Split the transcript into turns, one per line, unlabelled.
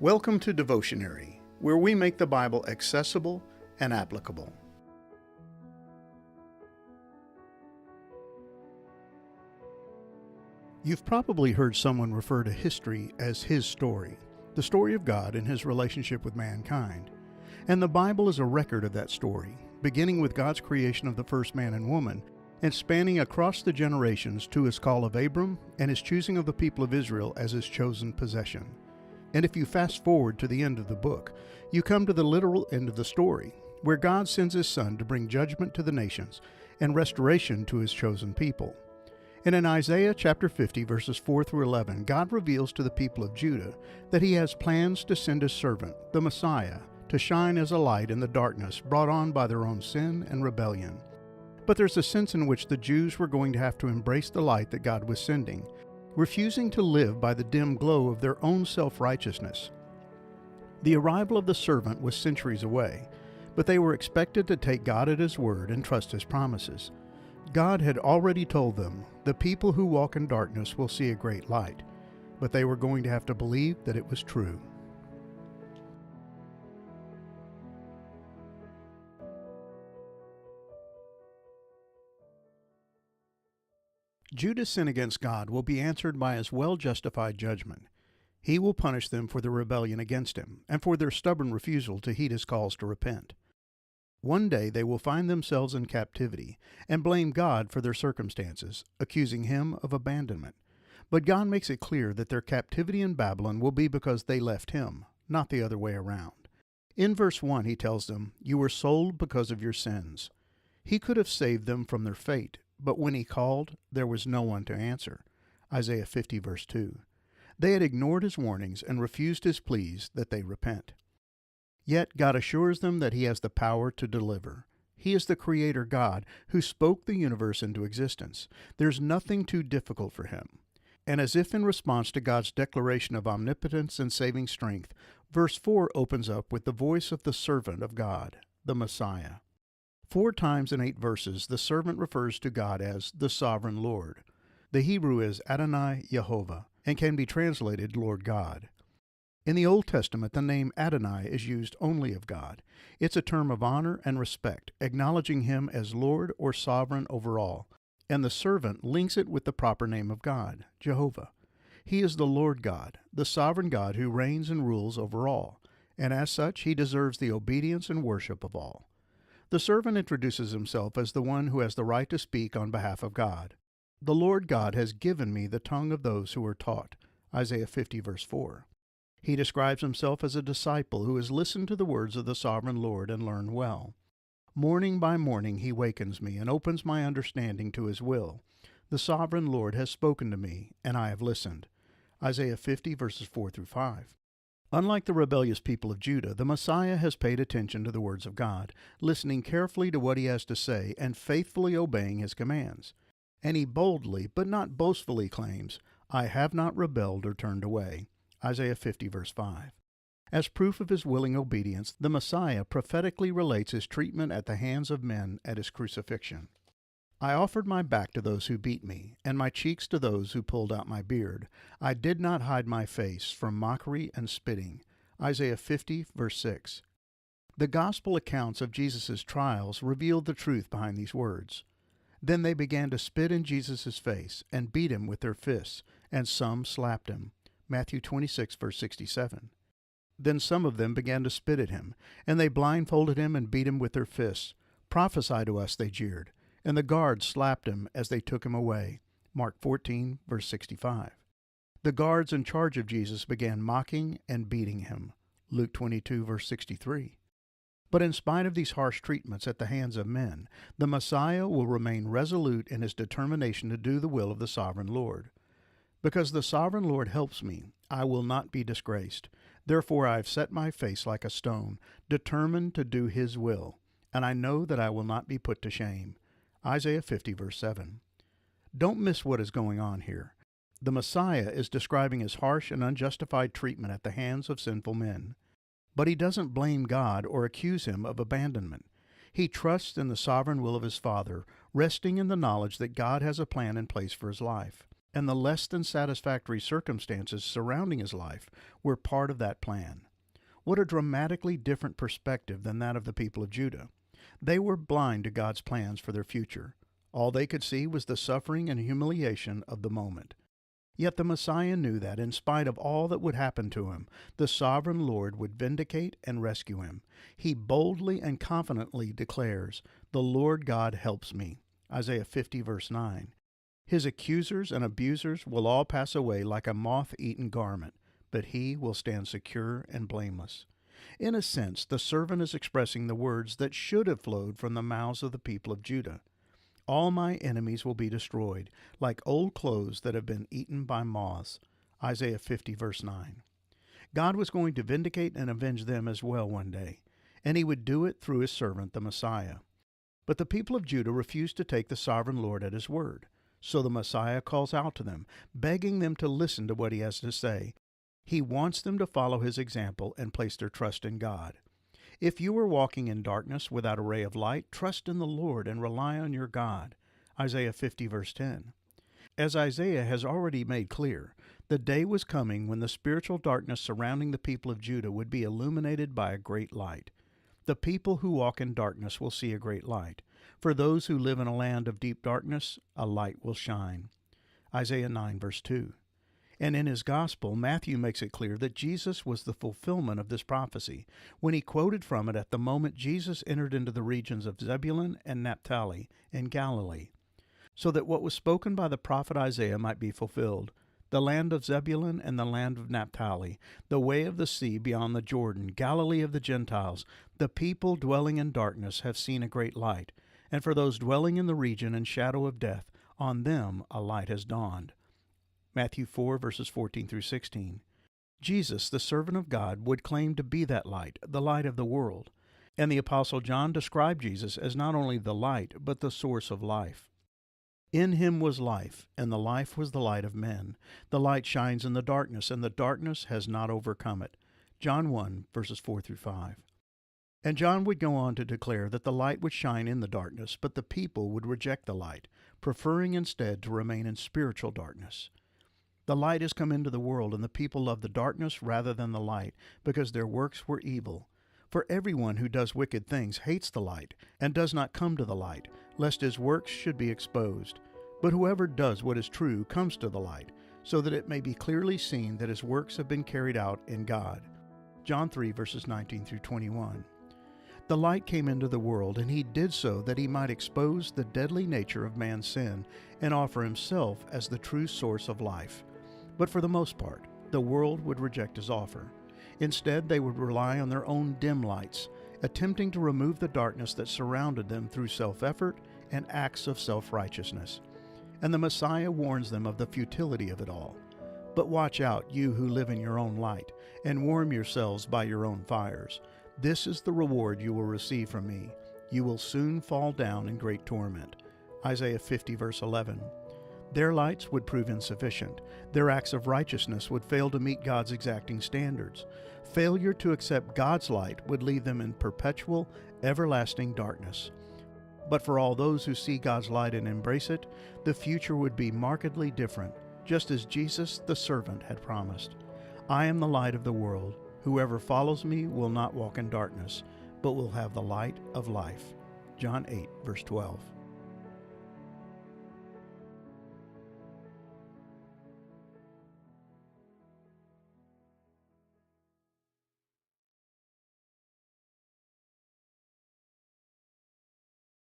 Welcome to Devotionary, where we make the Bible accessible and applicable. You've probably heard someone refer to history as his story, the story of God and his relationship with mankind. And the Bible is a record of that story, beginning with God's creation of the first man and woman, and spanning across the generations to his call of Abram and his choosing of the people of Israel as his chosen possession. And if you fast forward to the end of the book, you come to the literal end of the story, where God sends his Son to bring judgment to the nations and restoration to his chosen people. And in Isaiah chapter 50, verses 4 through 11, God reveals to the people of Judah that he has plans to send his servant, the Messiah, to shine as a light in the darkness brought on by their own sin and rebellion. But there's a sense in which the Jews were going to have to embrace the light that God was sending, refusing to live by the dim glow of their own self-righteousness. The arrival of the servant was centuries away, but they were expected to take God at his word and trust his promises. God had already told them, the people who walk in darkness will see a great light, but they were going to have to believe that it was true. Judah's sin against God will be answered by his well-justified judgment. He will punish them for their rebellion against him and for their stubborn refusal to heed his calls to repent. One day they will find themselves in captivity and blame God for their circumstances, accusing him of abandonment. But God makes it clear that their captivity in Babylon will be because they left him, not the other way around. In verse 1 he tells them, "You were sold because of your sins." He could have saved them from their fate, but when he called, there was no one to answer. Isaiah 50, verse 2. They had ignored his warnings and refused his pleas that they repent. Yet God assures them that he has the power to deliver. He is the Creator God who spoke the universe into existence. There's nothing too difficult for him. And as if in response to God's declaration of omnipotence and saving strength, verse 4 opens up with the voice of the servant of God, the Messiah. 4 times in 8 verses, the servant refers to God as the sovereign Lord. The Hebrew is Adonai Yehovah and can be translated Lord God. In the Old Testament, the name Adonai is used only of God. It's a term of honor and respect, acknowledging him as Lord or sovereign over all, and the servant links it with the proper name of God, Jehovah. He is the Lord God, the sovereign God who reigns and rules over all, and as such, he deserves the obedience and worship of all. The servant introduces himself as the one who has the right to speak on behalf of God. The Lord God has given me the tongue of those who are taught. Isaiah 50, verse 4. He describes himself as a disciple who has listened to the words of the sovereign Lord and learned well. Morning by morning he wakens me and opens my understanding to his will. The sovereign Lord has spoken to me, and I have listened. Isaiah 50, verses 4 through 5. Unlike the rebellious people of Judah, the Messiah has paid attention to the words of God, listening carefully to what he has to say and faithfully obeying his commands. And he boldly, but not boastfully, claims, "I have not rebelled or turned away." Isaiah 50, verse 5. As proof of his willing obedience, the Messiah prophetically relates his treatment at the hands of men at his crucifixion. "I offered my back to those who beat me, and my cheeks to those who pulled out my beard. I did not hide my face from mockery and spitting." Isaiah 50, verse 6. The gospel accounts of Jesus' trials revealed the truth behind these words. Then they began to spit in Jesus' face and beat him with their fists, and some slapped him. Matthew 26, verse 67. Then some of them began to spit at him, and they blindfolded him and beat him with their fists. "Prophesy to us," they jeered. And the guards slapped him as they took him away. Mark 14, verse 65. The guards in charge of Jesus began mocking and beating him. Luke 22, verse 63. But in spite of these harsh treatments at the hands of men, the Messiah will remain resolute in his determination to do the will of the sovereign Lord. "Because the sovereign Lord helps me, I will not be disgraced. Therefore I have set my face like a stone, determined to do his will, and I know that I will not be put to shame." Isaiah 50, verse 7. Don't miss what is going on here. The Messiah is describing his harsh and unjustified treatment at the hands of sinful men. But he doesn't blame God or accuse him of abandonment. He trusts in the sovereign will of his Father, resting in the knowledge that God has a plan in place for his life. and the less than satisfactory circumstances surrounding his life were part of that plan. What a dramatically different perspective than that of the people of Judah. They were blind to God's plans for their future. All they could see was the suffering and humiliation of the moment. Yet the Messiah knew that, in spite of all that would happen to him, the sovereign Lord would vindicate and rescue him. He boldly and confidently declares, "The Lord God helps me." Isaiah 50, verse 9. His accusers and abusers will all pass away like a moth-eaten garment, but he will stand secure and blameless. In a sense, the servant is expressing the words that should have flowed from the mouths of the people of Judah. All my enemies will be destroyed, like old clothes that have been eaten by moths. Isaiah 50, verse 9. God was going to vindicate and avenge them as well one day, and he would do it through his servant, the Messiah. But the people of Judah refused to take the sovereign Lord at his word. So the Messiah calls out to them, begging them to listen to what he has to say. He wants them to follow his example and place their trust in God. If you are walking in darkness without a ray of light, trust in the Lord and rely on your God. Isaiah 50, verse 10. As Isaiah has already made clear, the day was coming when the spiritual darkness surrounding the people of Judah would be illuminated by a great light. The people who walk in darkness will see a great light. For those who live in a land of deep darkness, a light will shine. Isaiah 9, verse 2. And in his gospel, Matthew makes it clear that Jesus was the fulfillment of this prophecy when he quoted from it at the moment Jesus entered into the regions of Zebulun and Naphtali in Galilee, so that what was spoken by the prophet Isaiah might be fulfilled. The land of Zebulun and the land of Naphtali, the way of the sea beyond the Jordan, Galilee of the Gentiles, the people dwelling in darkness have seen a great light, and for those dwelling in the region and shadow of death, on them a light has dawned. Matthew 4, verses 14 through 16. Jesus, the servant of God, would claim to be that light, the light of the world. And the Apostle John described Jesus as not only the light, but the source of life. In him was life, and the life was the light of men. The light shines in the darkness, and the darkness has not overcome it. John 1, verses 4 through 5. And John would go on to declare that the light would shine in the darkness, but the people would reject the light, preferring instead to remain in spiritual darkness. The light has come into the world, and the people love the darkness rather than the light, because their works were evil. For everyone who does wicked things hates the light, and does not come to the light, lest his works should be exposed. But whoever does what is true comes to the light, so that it may be clearly seen that his works have been carried out in God. John 3, verses 19 through 21. The light came into the world, and he did so that he might expose the deadly nature of man's sin and offer himself as the true source of life. But for the most part, the world would reject his offer. Instead, they would rely on their own dim lights, attempting to remove the darkness that surrounded them through self-effort and acts of self-righteousness. And the Messiah warns them of the futility of it all. But watch out, you who live in your own light, and warm yourselves by your own fires. This is the reward you will receive from me. You will soon fall down in great torment. Isaiah 50, verse 11. Their lights would prove insufficient. Their acts of righteousness would fail to meet God's exacting standards. Failure to accept God's light would leave them in perpetual, everlasting darkness. But for all those who see God's light and embrace it, the future would be markedly different, just as Jesus, the servant, had promised. I am the light of the world. Whoever follows me will not walk in darkness, but will have the light of life. John 8, verse 12.